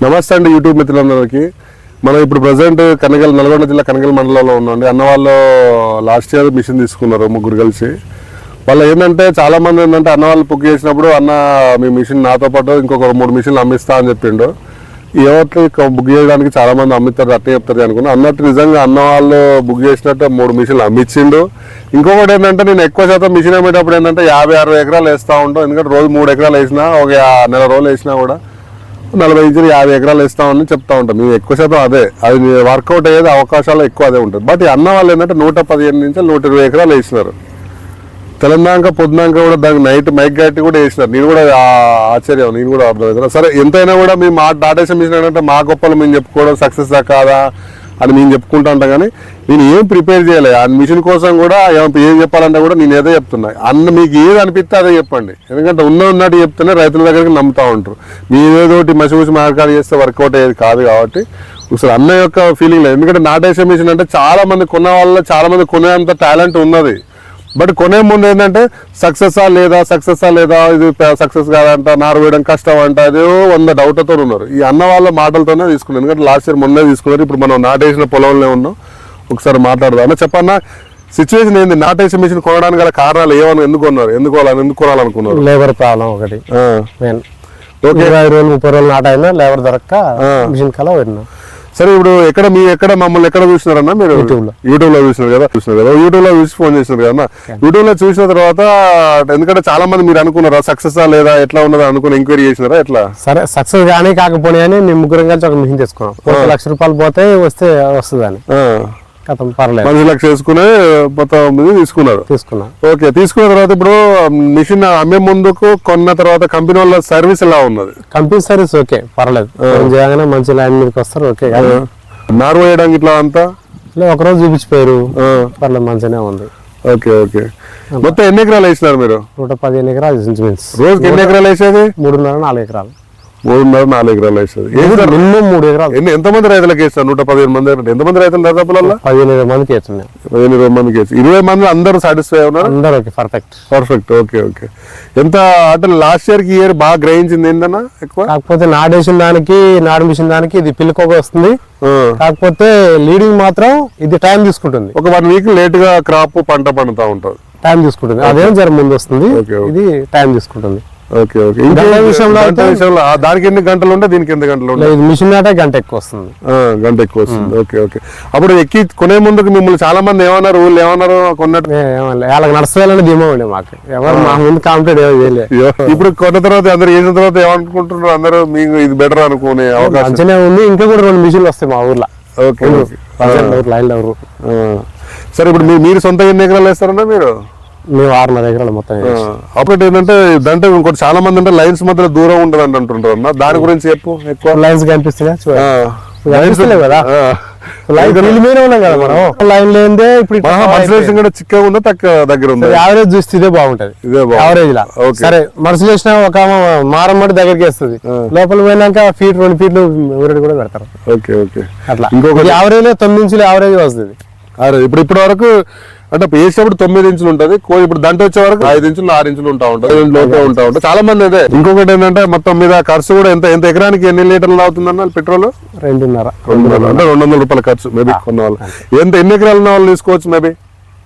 నమస్తే అండి యూట్యూబ్ మిత్రులందరికీ. మనం ఇప్పుడు ప్రజెంట్ నల్గొండ జిల్లా కనగల్ మండలంలో ఉన్నామండి. అన్న వాళ్ళు లాస్ట్ ఇయర్ మిషన్ తీసుకున్నారు, ముగ్గురు కలిసి. వాళ్ళు ఏంటంటే చాలా మంది ఏంటంటే అన్న వాళ్ళు బుక్ చేసినప్పుడు అన్న మీ మిషన్ నాతో పాటు ఇంకొక 3 మిషన్లు అమ్మిస్తా అని చెప్పిండు. ఎవరికి బుక్ చేయడానికి చాలా మంది అమ్మిస్తారు, అట్టే చెప్తారు అనుకున్నా. అన్నట్టు నిజంగా అన్న వాళ్ళు బుక్ చేసినట్టు 3 మిషన్లు అమ్మిచ్చిండు. ఇంకొకటి ఏంటంటే నేను ఎక్కువ శాతం మిషన్ అమ్మేటప్పుడు ఏంటంటే 50-60 ఎకరాలు వేస్తూ ఉంటాం. ఎందుకంటే రోజు 3 ఎకరాలు వేసినా, ఒక నెల రోజులు వేసినా కూడా 40-50 ఎకరాలు వేస్తామని చెప్తా ఉంటాం. మేము ఎక్కువ శాతం అది వర్కౌట్ అయ్యేది అవకాశాలు ఎక్కువ అదే ఉంటుంది. బట్ ఈ అన్న వాళ్ళు ఏంటంటే 115 నుంచి 120 ఎకరాలు వేసినారు. తెలంగాణ పొద్దునాక కూడా దానికి నైట్ మైక్ గట్టి కూడా వేసినారు. నేను కూడా ఆశ్చర్యం, నేను కూడా అర్థం. సరే ఎంతైనా కూడా మేము డాటేషన్ మిషన్ ఏంటంటే మా గొప్పలు మేము చెప్పుకోవడం సక్సెస్ కాదా అని మేము చెప్పుకుంటా ఉంటాం. కానీ నేను ఏం ప్రిపేర్ చేయలేదు ఆ మిషన్ కోసం కూడా. ఏం చెప్పాలంటే కూడా నేను ఏదో చెప్తున్నా. మీకు ఏది అనిపిస్తే అదే చెప్పండి. ఎందుకంటే ఉన్నట్టు చెప్తేనే రైతుల దగ్గరికి నమ్ముతూ ఉంటారు. మీరేదోటి మసి మార్కాలు చేస్తే వర్కౌట్ అయ్యేది కాదు. కాబట్టి ఒకసారి అన్న యొక్క ఫీలింగ్ లేదు. ఎందుకంటే నాటేషన్ మిషన్ అంటే చాలా మంది కొన్న వాళ్ళ చాలా మంది కొనేంత టాలెంట్ ఉన్నది. బట్ కొనే ముందు ఏంటంటే సక్సెస్ లేదా ఇది సక్సెస్ కాదంట, నారు వేయడం కష్టం అంట, అదే 100 డౌట్లతో ఉన్నారు. ఈ అన్న వాళ్ళ మాటలతోనే తీసుకున్నారు. ఎందుకంటే లాస్ట్ ఇయర్ మొన్నే తీసుకున్నారు. ఇప్పుడు మనం నాటేసిన పొలంలో ఉన్నాం. ఒకసారి మాట్లాడదాం. అన్న చెప్పన్నా, సిచ్యువేషన్ ఏంది? నాటేషన్ మిషన్ కొనడానికి గల కారణాలు ఏమన్నా, ఎందుకు కొనాలనుకున్నారు? లేబర్ ప్రాబ్లం ఒకటి. ఓకే, 20 రోజులు 30 రోజులు నాటైనా లేబర్ దొరక్క మిషన్ కలా వెళ్ళినా. సరే, ఇప్పుడు మమ్మల్ని ఎక్కడ చూసినారన్నా? మీరు యూట్యూబ్ లో చూసినారు కదా. యూట్యూబ్ లో చూసి ఫోన్ చేసినారు కదా. యూట్యూబ్ లో చూసిన తర్వాత ఎందుకంటే చాలా మంది మీరు అనుకున్నారా సక్సెస్ లేదా ఎట్లా ఉన్నదా అనుకుని ఎంక్వైరీ చేసినారా ఎట్లా? సరే, సక్సెస్ కానీ కాకపోయినా అని మేము ముగ్గురం కలిసి ఒక మిషన్ తీసుకున్నాం. 1 లక్ష రూపాయలు పోతే వస్తుందని పర్లేదు 10 లక్షలు వేసుకునే మొత్తం తీసుకున్నారు. ఓకే, తీసుకున్న తర్వాత ఇప్పుడు మిషన్ అమ్మే ముందుకు కొన్న తర్వాత కంపెనీ వాళ్ళ సర్వీస్ ఎలా ఉన్నది? కంపెనీ సర్వీస్ ఓకే, పర్లేదు. చేయగానే మంచి లైన్ మీదకి వస్తారు. ఓకే, నారు వేయడానికి ఇట్లా అంతా ఒకరోజు చూపించిపోయారు. పర్లేదు, మంచిగానే ఉంది. Okay okay. మొత్తం ఎన్ని ఎకరాలు వేసినారు మీరు? 115 ఎకరాలు. రోజుకి ఎన్ని ఎకరాలు వేసేది? 3.5-4 ఎకరాలు. 3.5-4 ఎకరాలు వేసేది. మినిమం 3 ఎకరాలు. ఎంతమంది రైతులకు వేస్తారు? 115 మంది. ఎంతమంది రైతులు దాదాపులలో? 15-20 మందికి వేస్తున్నాం. 15-20 మందికి వేసి 20 మంది అందరూ సాటిస్ఫై ఉన్నారు. అందరూ ఓకే, పర్ఫెక్ట్. Okay okay. ఎంత అంటే లాస్ట్ ఇయర్ కి ఇయర్ బాగా గ్రహించింది ఏంటన్నా ఎక్కువ? కాకపోతే నాటేసిన దానికి నాడు మిషన్ దానికి ఇది పిల్లకోక వస్తుంది. కాకపోతే లీడింగ్ మాత్రం ఇది టైం తీసుకుంటుంది. ఒక 1 వీక్ లేట్ గా క్రాప్ పంట పండుతా ఉంటుంది. టైం తీసుకుంటుంది. అదేం జర ముందు వస్తుంది, ఇది టైం తీసుకుంటుంది. Okay okay. విషయంలో దానికి ఎన్ని గంటలు ఉంటే దీనికి ఎన్ని గంటలు ఉంటాయి? మిషన్ నాటే గంట ఎక్కువ వస్తుంది. Okay okay. అప్పుడు ఎక్కి కొనే ముందుకు మిమ్మల్ని చాలా మంది ఏమన్నారు? ఊళ్ళు ఏమన్నారు? కొన్నట్టు వాళ్ళకి నడుస్తాలని ధీమా ఉండే మాకు. ఎవరు మా ముందు కాంపిటేట్ చేయలేదు. ఇప్పుడు కొన్న తర్వాత అందరు చేసిన తర్వాత ఏమనుకుంటున్నారు? అందరూ మీకు ఇది బెటర్ అనుకునే అవకాశం మంచిగా ఉంది. ఇంకా కూడా 2 మిషన్లు వస్తాయి మా ఊర్లో. ఓకే లైన్ ఎవరు. సరే, ఇప్పుడు మీరు సొంత ఎన్ని ఎకరాలు వేస్తారన్నా? మీరు మేము 6.5 ఎకరాలు మొత్తం. అప్పుడు ఏంటంటే దాంట్లో ఇంకోటి చాలా మంది అంటే లైన్స్ మధ్యలో దూరం ఉంటుంది అని అంటుంటారు అన్న. దాని గురించి చెప్పు. ఎక్కువ లైన్స్ కనిపిస్తున్నాయి కదా. లైన్ లేదే ఇప్పుడు కూడా చిక్కగా ఉందా తక్కువ దగ్గర ఉంది? యావరేజ్ చూస్తే ఇదే బాగుంటది. యావరేజ్ లా సరే మనుషులు వేసిన ఒక మారమ్మటి దగ్గరికి వేస్తుంది. లోపల పోయినాక 2 ఫీట్లు ఊరడి కూడా పెడతారు. Okay okay. అట్లా ఇంకొక యావరేజ్ 9 ఇంచులు యావరేజ్ వస్తుంది. ఇప్పుడు వరకు అంటే వేసేప్పుడు 9 ఇంచులు ఉంటది. ఇప్పుడు దంట వచ్చే వరకు 5 ఇంచులు 6 ఇంచులు ఉంటా ఉంటాయి. చాలా మంది అదే. ఇంకొకటి ఏంటంటే మొత్తం మీద ఖర్చు కూడా ఎంత ఎకరానికి ఎన్ని లీటర్లు అవుతుందన్న పెట్రోల్? 2.5 అంటే 200 రూపాయల ఖర్చు మేబీ కొన్న వాళ్ళు. ఎన్ని ఎకరాలు ఉన్న వాళ్ళు తీసుకోవచ్చు? మేబీ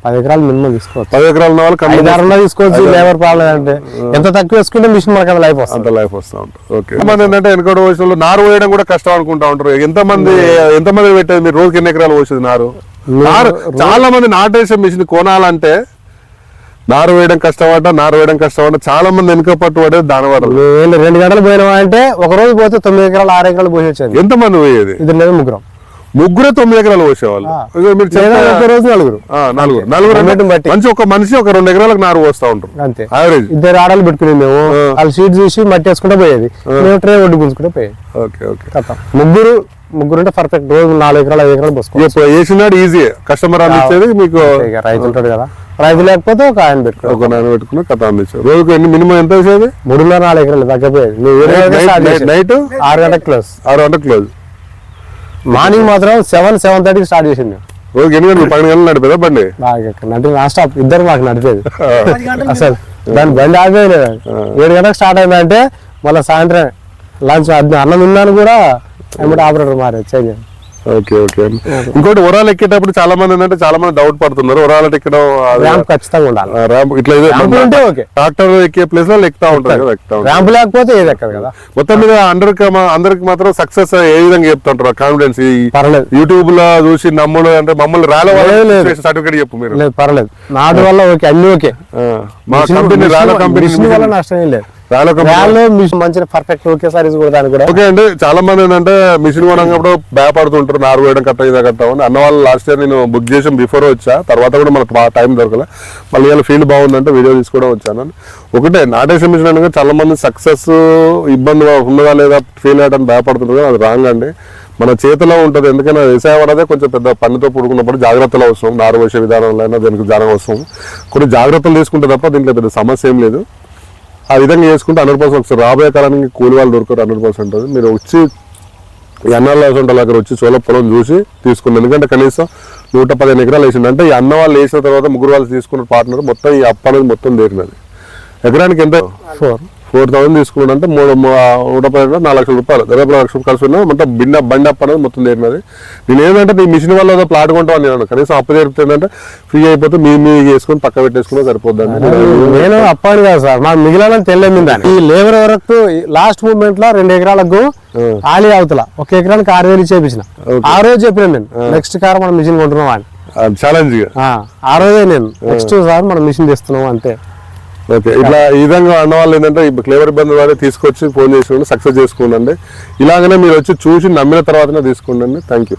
10 ఎకరాలు మినిమం తీసుకోవచ్చు. 10 ఎకరాలు ఉన్న వాళ్ళు 5-6 తీసుకోవచ్చు. లేబర్ ప్రాబ్లం అంటే ఎంత తక్కువ వేసుకుంటే మిషన్ మనకు అంత లైఫ్ వస్తుంది. వస్తూ ఉంటుంది. ఓకే. ఎంతమంది ఏంటంటే వెనకడ వయసులో నారు వేయడం కూడా కష్టం అనుకుంటా ఉంటారు. ఎంతమంది పెట్టేది మీరు? రోజుకి ఎన్ని ఎకరాలు పోసేది నారు? చాలా మంది నాటేషన్ మిషన్ కొనాలంటే నారు వేయడం కష్టపడ్డ చాలా మంది వెనుక పట్టు పడేది దానివల్ల. 2 గంటలు పోయినా అంటే ఒక రోజు పోతే 9 ఎకరాలు 6 ఎకరాలు పోసేది. ఎంతమంది పోయేది? 2 లేదా 3 ముగ్గురే 9 ఎకరాలు పోసేవాళ్ళు. మంచి ఒక మనిషి ఒక 2 ఎకరాలకు నారు పోస్తా ఉంటారు అంతే. యావరేజ్ 2 ఆడలు పెట్టుకుని మేము వాళ్ళు షీట్ చూసి మట్టి వేసుకుంటే పోయేది. మేము ట్రే ఒడ్డు పుంజుకుంటే పోయేది. Okay okay. ముగ్గురు అంటే పర్ఫెక్ట్. రోజు 4 ఎకరాలు 5 ఎకరాలు పోసుకోవచ్చు. వేసినాడు ఈజీ. కస్టమర్ అందించేది మీకు రైతు ఉంటాడు కదా. రైతు లేకపోతే ఒక ఆయన పెట్టుకుని కథ అందించారు. రోజుకు మినిమం ఎంత వేసేది? 3.5-4 ఎకరాలు తగ్గపోయేది. నైట్ 6 గంటలకు క్లోజ్. మార్నింగ్ మాత్రం 7-7:30 స్టార్ట్ చేసింది. రోజుకి 8 గంటలు 10 గంటలు నడిపేదా బండి? Non stop. ఇద్దరు మాకు నడిపేది అసలు. దాని బండి ఆగిపోయలేదు. 7 గంటలకు స్టార్ట్ అయిందంటే మళ్ళీ సాయంత్రం లంచ్ అన్నం తిన్నాను కూడా ఏమంటే ఆపరేటర్ మారే చేంజ్. Okay okay. ఇంకోటి ఒరాలు ఎక్కేటప్పుడు చాలా మంది ఏంటంటే చాలా మంది డౌట్ పడుతున్నారు. ఒరాలు ఎక్కడం ర్యాంప్ ఖచ్చితంగా ఉండాలి. ర్యాంప్ ఇట్లా ఉంటే ఓకే, ట్రాక్టర్ ఎక్కే ప్లేస్ లో ఎక్కుతా ఉంటారు కదా, ఎక్కుతా ఉంటారు. ర్యాంప్ లేకపోతే ఏది ఎక్కదు కదా. మొత్తం మీద అందరికి మాత్రం సక్సెస్ ఏ విధంగా చెప్తుంటారు కాన్ఫిడెన్స్? పర్లేదు, యూట్యూబ్ లో చూసి నమ్ముడు అంటే మమ్మల్ని రాలే సర్టిఫికేట్ చెప్పు మీరు. లేదు పర్లేదు, నాటు వల్ల ఓకే, అన్ని ఓకే. మా కంపెనీ రాలో కంపెనీ వల్ల నష్టం ఏం లేదు. మంచిగా పర్ఫెక్ట్ ఓకే సారీస్ కూడా దానికి కూడా ఓకే అండి. చాలా మంది ఏంటంటే మిషన్ కొనప్పుడు భయపడుతుంటారు, నారు వేయడం కట్ట ఇదే కట్ట అని. అన్న వాళ్ళు లాస్ట్ ఇయర్ నేను బుక్ చేసి బిఫోర్ వచ్చా, తర్వాత కూడా మనకు బాగా టైం దొరకలే. మళ్ళీ ఇలా ఫీల్డ్ బాగుందంటే వీడియో తీసుకోవడం వచ్చాను. ఒకటే నాటేసే మిషన్ అనగా చాలా మంది సక్సెస్ ఇబ్బంది ఉన్నదా లేదా ఫెయిల్ అయ్యడానికి భయపడుతుంటారు, అది రాంగ్ అండి. మన చేతిలో ఉంటుంది. ఎందుకైనా వ్యవసాయం అనేది కొంచెం పెద్ద పనితో పుడుకున్నప్పుడు జాగ్రత్తలు అవసరం. నారు వేసే విధానంలో అయినా దానికి జాగ్రత్త అవసరం. కొన్ని జాగ్రత్తలు తీసుకుంటే తప్ప దీంట్లో పెద్ద సమస్య ఏం లేదు. ఆ విధంగా చేసుకుంటే 100% వస్తుంది. రాబోయే కాలానికి కూలి వాళ్ళు దొరకరు 100%. మీరు వచ్చి ఈ అన్నాల దగ్గర వచ్చి చోళ పొలం చూసి తీసుకున్నారు. ఎందుకంటే కనీసం 115 ఎకరాలు వేసింది అంటే ఈ అన్న వాళ్ళు వేసిన తర్వాత ముగ్గురు వాళ్ళు తీసుకున్న పార్ట్నర్ మొత్తం ఈ అప్ప అనేది మొత్తం దేరినది. ఎకరానికి ఎంత 4,000 తీసుకున్నాడు అంటే 115 4 లక్షల రూపాయలు, దాదాపు 4 లక్షలు కలిసి ఉన్నా మొత్తం బండి అప్ అనేది మొత్తం దేరినది. నేను ఏంటంటే నీ మిషన్ వల్ల ఏదో ప్లాట్ కొంటామని నేను కనీసం అప్పు జరుగుతుందంటే ఫ్రీ అయిపోతే మీ వేసుకొని పక్క పెట్టేసుకున్నా సరిపోద్దండి. నేను అప్పాను కాదు సార్, మా మిగిలిన తెల్లమింది. ఈ లేబర్ వరకు లాస్ట్ మూమెంట్ లో 2 ఎకరాలకు ఆలి అవతల 1 ఎకరానికి 6,000 చేపించిన. ఆ రోజు చెప్పిన నేను నెక్స్ట్ కార్ మనం మిషన్ కొంటున్నాం అని ఛాలెంజ్. ఆ రోజే నేను నెక్స్ట్ సార్ మనం మిషన్ తెస్తున్నాం అంతే. ఓకే, ఇట్లా ఈ విధంగా అన్న వాళ్ళు ఏంటంటే క్లేవర్ ఇబ్బంది వారే తీసుకొచ్చి ఫోన్ చేసుకోండి, సక్సెస్ చేసుకోండి. ఇలాగనే మీరు వచ్చి చూసి నమ్మిన తర్వాతనే తీసుకోండి. Thank you.